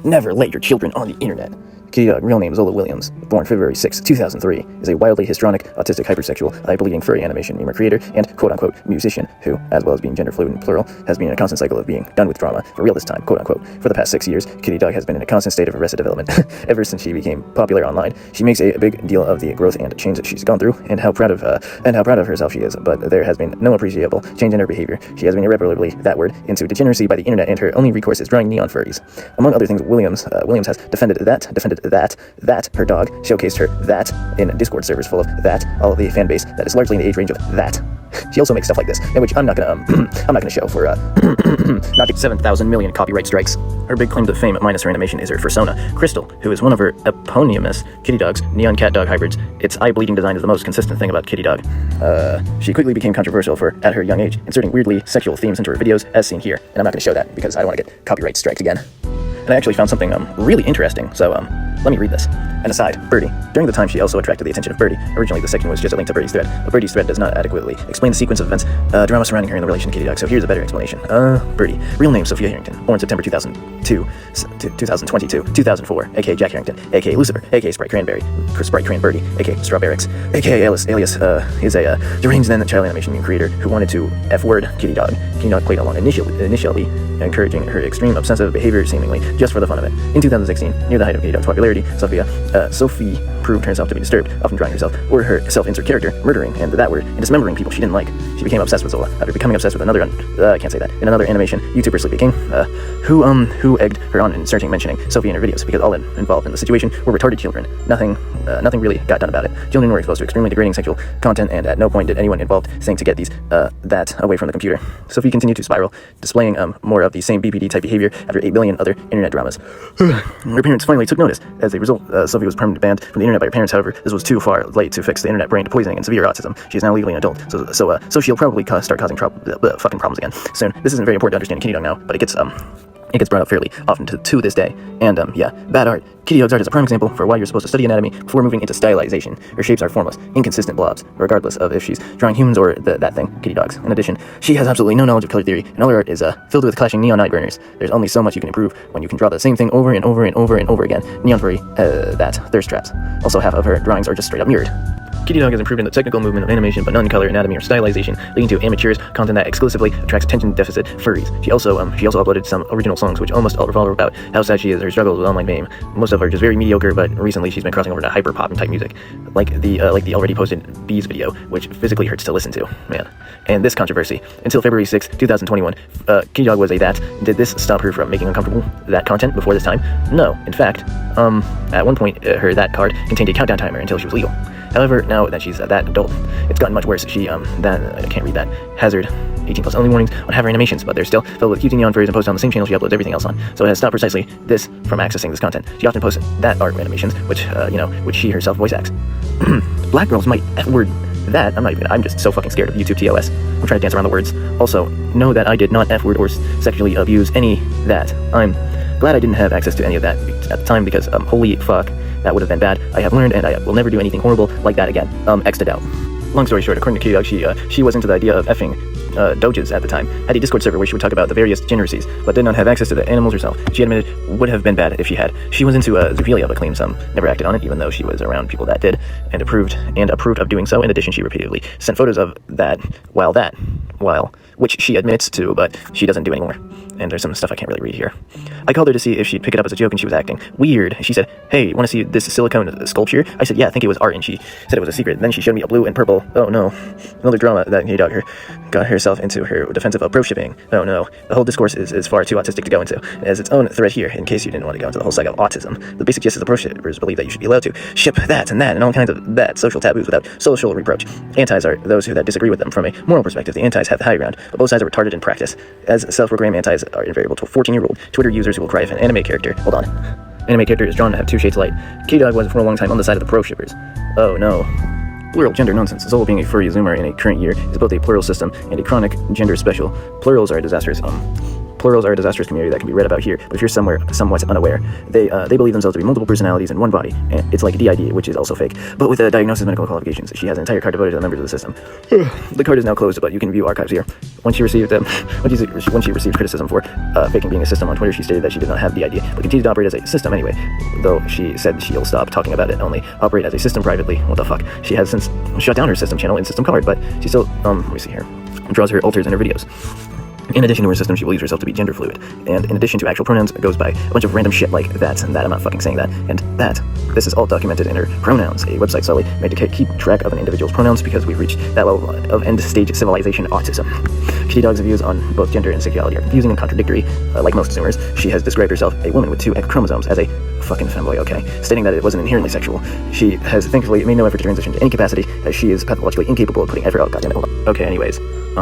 Never let your children on the internet. Kitty Dog, real name Zola Williams, born February 6, 2003, is a wildly histrionic, autistic, hypersexual, eye-bleeding furry animation meme creator and quote-unquote musician who, as well as being gender fluid and plural, has been in a constant cycle of being done with drama for real this time, quote-unquote. For the past 6 years, Kitty Dog has been in a constant state of arrested development ever since she became popular online. She makes a big deal of the growth and change that she's gone through and how proud of herself she is, but there has been no appreciable change in her behavior. She has been irreparably, that word, into degeneracy by the internet, and her only recourse is drawing neon furries. Among other things, Williams has defended that her dog showcased her that in Discord servers full of that, all of the fan base that is largely in the age range of that. She also makes stuff like this, in which I'm not gonna show for not 7,000 million copyright strikes. Her big claim to fame, minus her animation, is her fursona, Crystal, who is one of her eponymous Kitty Dogs, neon cat dog hybrids. Its eye-bleeding design is the most consistent thing about Kitty Dog. She quickly became controversial at her young age, inserting weirdly sexual themes into her videos, as seen here. And I'm not gonna show that because I don't want to get copyright striked again. And I actually found something really interesting, so let me read this. An aside, Birdie. During the time, she also attracted the attention of Birdie. Originally, the section was just a link to Birdie's thread, but Birdie's thread does not adequately explain the sequence of events, drama surrounding her in the relation to Kitty Dog, so here's a better explanation. Birdie. Real name, Sophia Harrington. Born September 2022, 2004, aka Jack Harrington, aka Lucifer, aka Sprite Cranberry, aka Strawberrix, aka alias is a deranged then child animation meme creator who wanted to F-word Kitty Dog. Kitty Dog played along initially, encouraging her extreme obsessive behavior seemingly just for the fun of it. In 2016, near the height of Kitty Dog's popularity, Sophie proved herself to be disturbed, often drawing herself or herself into character, murdering, and that word, and dismembering people she didn't like. She became obsessed with Zola. After becoming obsessed with another, I can't say that, in another animation, YouTuber Sleepy King, who egged her on in starting mentioning Sophie in her videos, because all involved in the situation were retarded children. Nothing really got done about it. Children were exposed to extremely degrading sexual content, and at no point did anyone involved think to get that away from the computer. Sophie continued to spiral, displaying more of the same BPD-type behavior after 8 billion other internet dramas. Her parents finally took notice. As a result, Sophie was permanently banned from the internet by her parents. However, this was too far late to fix the internet brain poisoning and severe autism. She is now legally an adult, so she'll probably start causing fucking problems again soon. This isn't very important to understand Kitty Dog now, but it gets brought up fairly often to this day. And bad art. Kitty Dog's art is a prime example for why you're supposed to study anatomy before moving into stylization. Her shapes are formless, inconsistent blobs, regardless of if she's drawing humans or that thing, Kitty Dogs. In addition, she has absolutely no knowledge of color theory, and all her art is filled with clashing neon night burners. There's only so much you can improve when you can draw the same thing over and over and over and over again. Neon furry, thirst traps. Also, half of her drawings are just straight up mirrored. Kitty Dog has improved in the technical movement of animation, but none in color, anatomy, or stylization, leading to amateurs content that exclusively attracts attention-deficit furries. She also uploaded some original songs, which almost all revolve about how sad she is, her struggles with online fame. Most of them are just very mediocre, but recently she's been crossing over to hyper-pop and type music, like the already posted Bees video, which physically hurts to listen to, man. And this controversy. Until February 6, 2021, Kitty Dog was a that. Did this stop her from making uncomfortable that content before this time? No. In fact, at one point, her that card contained a countdown timer until she was legal. However, now that she's that adult, it's gotten much worse. She, I can't read that. Hazard, 18+ only warnings on her animations, but they're still filled with cute neon furries and posted on the same channel she uploads everything else on. So it has stopped precisely this from accessing this content. She often posts that art animations, which she herself voice acts. Black girls might F-word that. I'm just so fucking scared of YouTube TOS. I'm trying to dance around the words. Also, know that I did not F-word or sexually abuse any that. I'm glad I didn't have access to any of that at the time, because holy fuck, that would have been bad. I have learned, and I will never do anything horrible like that again. X to doubt. Long story short, according to Kitty Dog, she was into the idea of effing doges at the time, had a Discord server where she would talk about the various degeneracies, but did not have access to the animals herself. She admitted would have been bad if she had. She was into zoophilia, but claims never acted on it, even though she was around people that did, and approved of doing so. In addition, she repeatedly sent photos of which she admits to, but she doesn't do anymore. And there's some stuff I can't really read here. I called her to see if she'd pick it up as a joke, and she was acting weird. She said, "Hey, want to see this silicone sculpture?" I said, "Yeah, I think it was art," and she said it was a secret. Then she showed me a blue and purple. Oh no. Another drama that Kitty Dog got herself into her defensive approach shipping. Oh no. The whole discourse is far too autistic to go into. It has its own thread here, in case you didn't want to go into the whole saga of autism. The basic gist is the pro shippers believe that you should be allowed to ship that and all kinds of that social taboos without social reproach. Antis are those who disagree with them from a moral perspective. The antis have the high ground, but both sides are retarded in practice, as self-proclaimed antis are invariable to 14-year-old Twitter users who will cry if an anime character is drawn to have 2 shades of light. Kitty Dog was for a long time on the side of the pro shippers. Oh no. Plural gender nonsense. Zola being a furry zoomer in a current year is both a plural system and a chronic gender special. Plurals are disastrous. plurals are a disastrous community that can be read about here, but if you're somewhat unaware, they believe themselves to be multiple personalities in one body, and it's like DID, which is also fake, but with diagnosis medical qualifications. She has an entire card devoted to the members of the system. The card is now closed, but you can view archives here. When she received criticism for faking being a system on Twitter, she stated that she did not have DID, but continued to operate as a system anyway, though she said she'll stop talking about it, only operate as a system privately. What the fuck? She has since shut down her system channel and system card, but she still, let me see here, draws her alters in her videos. In addition to her system, she believes herself to be gender fluid, and in addition to actual pronouns, goes by a bunch of random shit like that and that. I'm not fucking saying that, and that. This is all documented in her pronouns, a website solely made to keep track of an individual's pronouns because we've reached that level of end-stage civilization autism. Kittydog's views on both gender and sexuality are confusing and contradictory. Like most Zoomers, she has described herself, a woman with 2 X chromosomes, as a fucking femboy, okay, stating that it wasn't inherently sexual. She has thankfully made no effort to transition to any capacity, as she is pathologically incapable of putting effort. Oh, goddammit, hold on. Okay, anyways.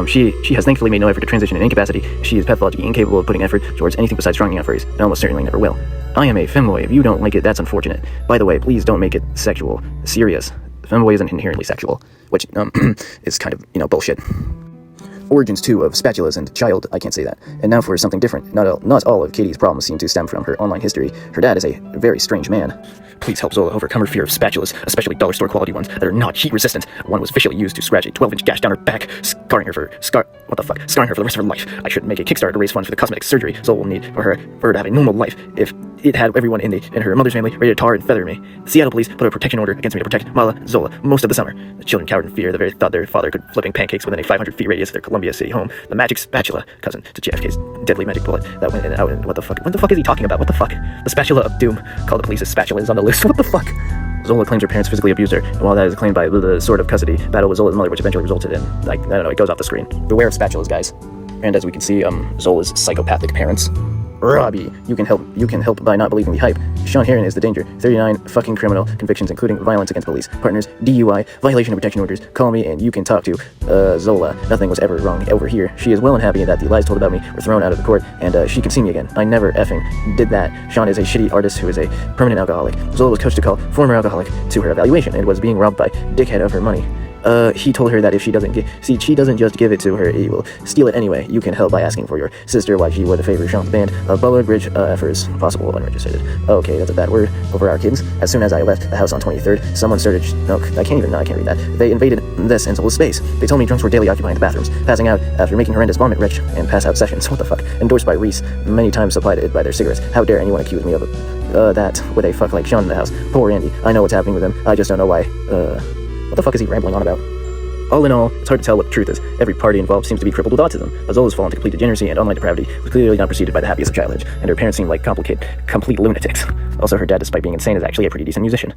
She has thankfully made no effort to transition in incapacity. She is pathologically incapable of putting effort towards anything besides stronging out furries, and almost certainly never will. I am a femboy. If you don't like it, that's unfortunate. By the way, please don't make it sexual. Serious. Femboy isn't inherently sexual, which, is kind of, bullshit. Origins, too, of spatulas and child, I can't say that. And now for something different. Not all of Katie's problems seem to stem from her online history. Her dad is a very strange man. Please help Zola overcome her fear of spatulas, especially dollar store quality ones that are not heat resistant. One was officially used to scratch a 12-inch gash down her back, scarring her for the rest of her life. I should make a Kickstarter to raise funds for the cosmetic surgery Zola will need for her to have a normal life. If it had everyone in her mother's family ready to tar and feather me. The Seattle police put a protection order against me to protect Mala Zola most of the summer. The children cowered in fear. The very thought their father could flipping pancakes within a 500-feet radius of their Columbia City home. The magic spatula, cousin to JFK's deadly magic bullet that went in and out. And what the fuck is he talking about? What the fuck? The spatula of doom. Called the police a spatula is on the loose. What the fuck? Zola claims her parents physically abused her, and while that is claimed by the sort of custody battle with Zola's mother, which eventually resulted in, I don't know, it goes off the screen. Beware of spatulas, guys. And as we can see, Zola's psychopathic parents. Robbie, you can help by not believing the hype. Sean Heron is the danger. 39 fucking criminal convictions, including violence against police, partners, DUI, violation of protection orders. Call me and you can talk to, Zola. Nothing was ever wrong over here. She is well and happy that the lies told about me were thrown out of the court, and she can see me again. I never effing did that. Sean is a shitty artist who is a permanent alcoholic. Zola was coached to call former alcoholic to her evaluation and was being robbed by dickhead of her money. He told her that if she doesn't she doesn't just give it to her, he will steal it anyway. You can help by asking for your sister why she would favor Sean's band of Butler Bridge efforts, possible unregistered. Okay, that's a bad word over our kids. As soon as I left the house on 23rd, someone started, I can't read that. They invaded this and Zola's space. They told me drunks were daily occupying the bathrooms, passing out after making horrendous vomit rich and pass out sessions. What the fuck? Endorsed by Reese, many times supplied by their cigarettes. How dare anyone accuse me of that with a fuck like Sean in the house. Poor Andy. I know what's happening with him. I just don't know why. What the fuck is he rambling on about? All in all, it's hard to tell what the truth is. Every party involved seems to be crippled with autism. Zola's fallen to complete degeneracy and online depravity was clearly not preceded by the happiest of childhood, and her parents seem like complete lunatics. Also, her dad, despite being insane, is actually a pretty decent musician.